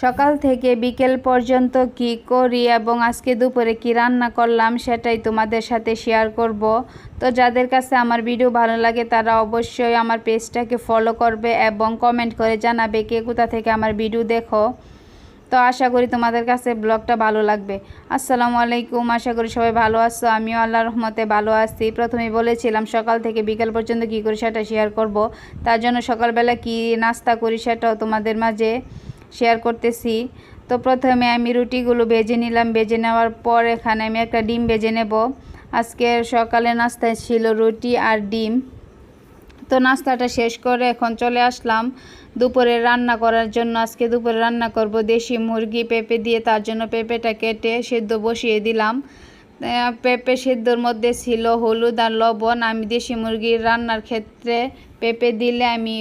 সকাল থেকে বিকেল পর্যন্ত কি করি এবং আজকে দুপুরে কি রান্না করলাম সেটাই তোমাদের সাথে শেয়ার করব। তো যাদের কাছে আমার ভিডিও ভালো লাগে তারা অবশ্যই আমার পেজটাকে ফলো করবে এবং কমেন্ট করে জানাবে কে কোথা থেকে আমার ভিডিও দেখো। তো আশা করি তোমাদের কাছে ব্লগটা ভালো লাগবে। আসসালামু আলাইকুম, আশা করি সবাই ভালো আছো। আমিও আল্লাহর রহমতে ভালো আছি। প্রথমেই বলেছিলাম সকাল থেকে বিকেল পর্যন্ত কী করি সেটা শেয়ার করব। তার জন্য সকালবেলা কি নাস্তা করি সেটাও তোমাদের মাঝে শেয়ার করতেছি। তো প্রথমে আমি রুটিগুলো ভেজে নিলাম। ভেজে নেওয়ার পর এখানে আমি একটা ডিম ভেজে নেব। আজকের সকালে নাস্তায় ছিল রুটি আর ডিম। তো নাস্তাটা শেষ করে এখন চলে আসলাম দুপুরে রান্না করার জন্য। আজকে দুপুরে রান্না করব দেশি মুরগি পেঁপে দিয়ে। তার জন্য পেঁপেটা কেটে সেদ্ধ বসিয়ে দিলাম। পেঁপে সেদ্ধর মধ্যে ছিল হলুদ আর লবণ। আমি দেশি মুরগির রান্নার ক্ষেত্রে পেঁপে দিলে আমি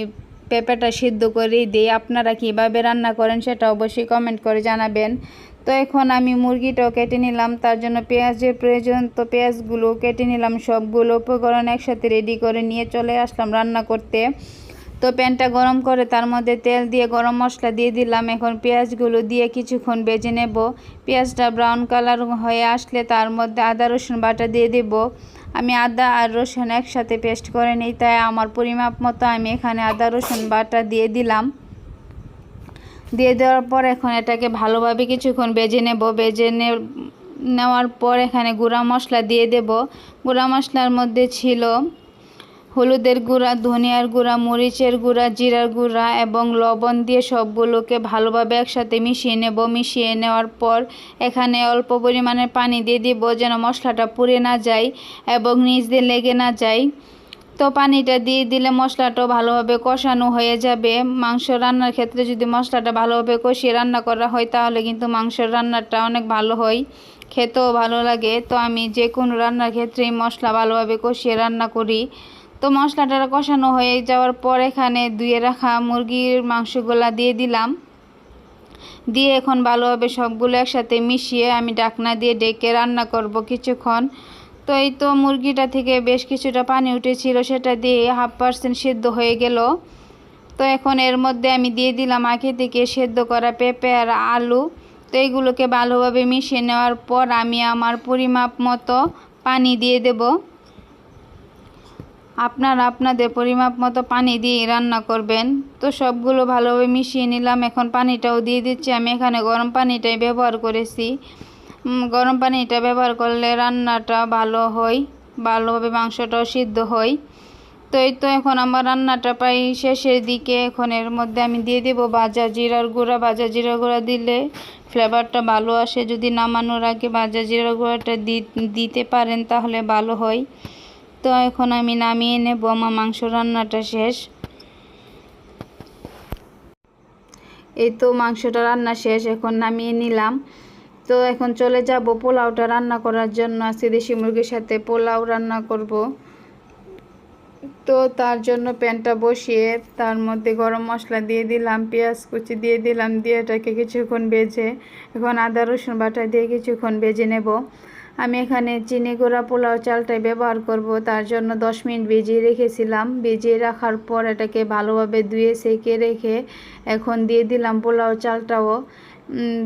পেঁপেটা সিদ্ধ করেই দিই। আপনারা কীভাবে রান্না করেন সেটা অবশ্যই কমেন্ট করে জানাবেন। তো এখন আমি মুরগিটাও কেটে নিলাম। তার জন্য পেঁয়াজের প্রয়োজন, তো পেঁয়াজগুলো কেটে নিলাম। সবগুলো উপকরণ একসাথে রেডি করে নিয়ে চলে আসলাম রান্না করতে। তো প্যানটা গরম করে তার মধ্যে তেল দিয়ে গরম মশলা দিয়ে দিলাম। এখন পেঁয়াজগুলো দিয়ে কিছুক্ষণ ভেজে নেব। পেঁয়াজটা ব্রাউন কালার হয়ে আসলে তার মধ্যে আদা রসুন বাটা দিয়ে দেব। আমি আদা আর রসুন একসাথে পেস্ট করে নিই, তাই আমার পরিমাপ মতো আমি এখানে আদা রসুন বাটা দিয়ে দিলাম। দিয়ে দেওয়ার পর এখন এটাকে ভালোভাবে কিছুক্ষণ ভেজে নেব। নেওয়ার পর এখানে গুঁড়া মশলা দিয়ে দেব। গুঁড়া মশলার মধ্যে ছিল হলুদের গুঁড়া, ধনিয়ার গুঁড়া, মরিচের গুঁড়া, জিরার গুঁড়া এবং লবণ দিয়ে সবগুলোকে ভালোভাবে একসাথে মিশিয়ে নেব। মিশিয়ে নেওয়ার পর এখানে অল্প পরিমাণে পানি দিয়ে দিব যেন মশলাটা পুড়ে না যায় এবং নিচ দিয়ে লেগে না যায়। তো পানিটা দিয়ে দিলে মশলাটাও ভালোভাবে কষানো হয়ে যাবে। মাংস রান্নার ক্ষেত্রে যদি মশলাটা ভালোভাবে কষিয়ে রান্না করা হয় তাহলে কিন্তু মাংসের রান্নাটা অনেক ভালো হয়, খেতেও ভালো লাগে। তো আমি যে কোনো রান্নার ক্ষেত্রেই মশলা ভালোভাবে কষিয়ে রান্না করি। তো মশলাটা কষানো হয়ে যাওয়ার পর এখানে ধুয়ে রাখা মুরগির মাংসগুলা দিয়ে দিলাম। দিয়ে এখন ভালোভাবে সবগুলো একসাথে মিশিয়ে আমি ঢাকনা দিয়ে ঢেকে রান্না করব কিছুক্ষণ। তো এই তো মুরগিটা থেকে বেশ কিছুটা পানি উঠেছিল, সেটা দিয়ে 1/2% সেদ্ধ হয়ে গেল। তো এখন এর মধ্যে আমি দিয়ে দিলাম আগে থেকে সেদ্ধ করা পেঁপে আর আলু। তো এইগুলোকে ভালোভাবে মিশিয়ে নেওয়ার পর আমি আমার পরিমাপ মতো পানি দিয়ে দেব। আপনারা আপনাদের পরিমাপ মতো পানি দিয়ে রান্না করবেন। তো সবগুলো ভালোভাবে মিশিয়ে নিলাম। এখন পানিটাও দিয়ে দিচ্ছি। আমি এখানে গরম পানিটাই ব্যবহার করেছি। গরম পানিটা ব্যবহার করলে রান্নাটা ভালো হয়, ভালোভাবে মাংসটাও সিদ্ধ হয়। তো এই তো এখন আমার রান্নাটা প্রায় শেষের দিকে। এখন এর মধ্যে আমি দিয়ে দেবো ভাজা জিরার গুঁড়া। ভাজা জিরার গুঁড়া দিলে ফ্লেভারটা ভালো আসে। যদি নামানোর আগে ভাজা জিরার গুঁড়াটা দিতে পারেন তাহলে ভালো হয়। তো এখন আমি নামিয়ে নেব। আমার মাংস রান্নাটা শেষ। এই তো মাংসটা রান্না শেষ, এখন নামিয়ে নিলাম। তো এখন চলে যাব পোলাওটা রান্না করার জন্য। আজকে দেশি মুরগির সাথে পোলাও রান্না করব। তো তার জন্য প্যানটা বসিয়ে তার মধ্যে গরম মশলা দিয়ে দিলাম, পেঁয়াজ কুচি দিয়ে দিলাম। দিয়ে এটাকে কিছুক্ষণ ভেজে এখন আদা রসুন বাটা দিয়ে কিছুক্ষণ ভেজে নেব। আমি এখানে চিনি গুঁড়া পোলাও চালটাই ব্যবহার করব। তার জন্য 10 মিনিট ভিজিয়ে রেখেছিলাম। ভিজিয়ে রাখার পর এটাকে ভালোভাবে ধুয়ে সেঁকে রেখে এখন দিয়ে দিলাম পোলাও চালটাও।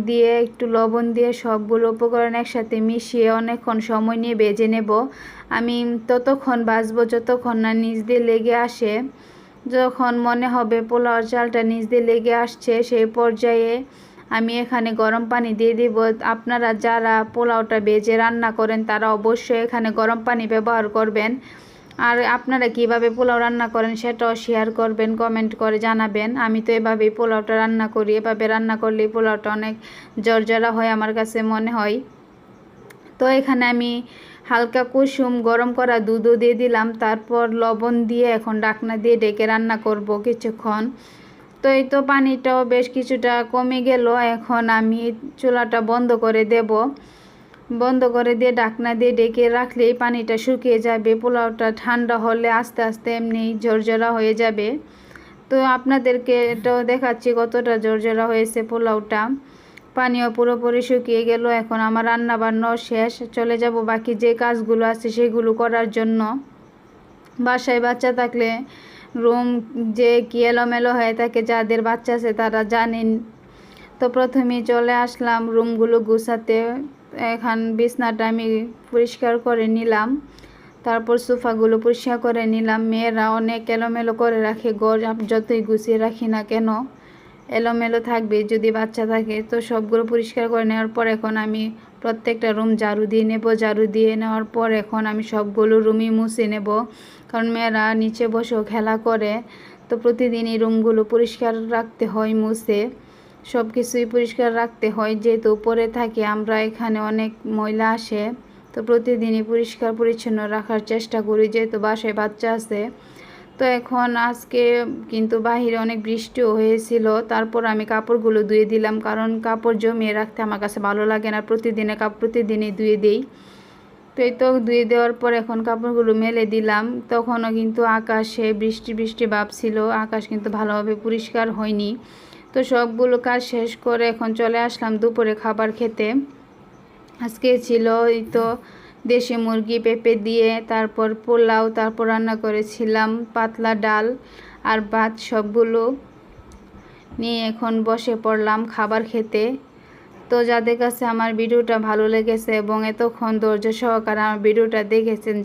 দিয়ে একটু লবণ দিয়ে সবগুলো উপকরণ একসাথে মিশিয়ে অনেকক্ষণ সময় নিয়ে ভেজে নেব। আমি ততক্ষণ ভাজবো যতক্ষণ না নিচ দিয়ে লেগে আসে। যখন মনে হবে পোলাও চালটা নিচ দিয়ে লেগে আসছে সেই পর্যায়ে আমি এখানে গরম পানি দিয়ে দিব। আপনারা যারা পোলাওটা ভেজে রান্না করেন তারা অবশ্যই এখানে গরম পানি ব্যবহার করবেন। আর আপনারা কিভাবে পোলাও রান্না করেন সেটাও শেয়ার করবেন, কমেন্ট করে জানাবেন। আমি তো এভাবেই পোলাওটা রান্না করি। এভাবে রান্না করলে পোলাওটা অনেক জর্জরা হয় আমার কাছে মনে হয়। তো এখানে আমি হালকা কুসুম গরম করা দুধও দিয়ে দিলাম। তারপর লবণ দিয়ে এখন ঢাকনা দিয়ে ঢেকে রান্না করব কিছুক্ষণ। তো এই তো পানিটাও বেশ কিছুটা কমে গেল। এখন আমি চুলাটা বন্ধ করে দেব। বন্ধ করে দিয়ে ঢাকনা দিয়ে ঢেকে রাখলেই পানিটা শুকিয়ে যাবে। পোলাওটা ঠান্ডা হলে আস্তে আস্তে এমনি ঝরঝরা হয়ে যাবে। তো আপনাদেরকে এটাও দেখাচ্ছি কতটা ঝরঝরা হয়েছে পোলাওটা। পানিও পুরোপুরি শুকিয়ে গেল। এখন আমার রান্না বান্নাও শেষ। চলে যাব বাকি যে কাজগুলো আছে সেগুলো করার জন্য। বাসায় বাচ্চা থাকলে রুম যে কি এলোমেলো হয়ে থাকে, যাদের বাচ্চা আছে তারা জানেন। তো তো প্রথমেই চলে আসলাম রুমগুলো গুছাতে। এখন বিছনাটা আমি পরিষ্কার করে নিলাম, তারপর সোফাগুলো পরিষ্কার করে নিলাম। মেয়েরা অনেক এলোমেলো করে রাখে ঘর, যতই গুছিয়ে রাখি না কেন এলোমেলো থাকবে যদি বাচ্চা থাকে। তো সবগুলো পরিষ্কার করে নেওয়ার পর এখন আমি প্রত্যেকটা রুম ঝাড়ু দিয়ে নেব। ঝাড়ু দিয়ে নেওয়ার পর এখন আমি সবগুলো রুমই মুছে নেব, কারণ মেয়েরা নিচে বসেও খেলা করে। তো প্রতিদিনই রুমগুলো পরিষ্কার রাখতে হয়, মুছে সব কিছুই পরিষ্কার রাখতে হয়, যেহেতু উপরে থাকি আমরা, এখানে অনেক ময়লা আসে। তো প্রতিদিনই পরিষ্কার পরিচ্ছন্ন রাখার চেষ্টা করি, যেহেতু বাসায় বাচ্চা আছে। তো এখন আজকে কিন্তু বাহিরে অনেক বৃষ্টিও হয়েছিল, তারপর আমি কাপড়গুলো ধুয়ে দিলাম, কারণ কাপড় জমিয়ে রাখতে আমার কাছে ভালো লাগে না। প্রতিদিনই ধুয়ে দিই। তো এই তো ধুয়ে দেওয়ার পর এখন কাপড়গুলো মেলে দিলাম। তখনও কিন্তু আকাশে বৃষ্টি বৃষ্টি ভাব ছিল, আকাশ কিন্তু ভালোভাবে পরিষ্কার হয়নি। তো সবগুলো কাজ শেষ করে এখন চলে আসলাম দুপুরে খাবার খেতে। আজকে ছিল এই তো দেশি মুরগি পেঁপে দিয়ে, তারপর পোলাও, তারপর রান্না করেছিলাম পাতলা ডাল আর ভাত। সবগুলো নিয়ে এখন বসে পড়লাম খাবার খেতে। তো যাদের কাছে আমার ভিডিওটা ভালো লেগেছে এবং এতক্ষণ ধৈর্য সহকারে আমার ভিডিওটা দেখেছেন,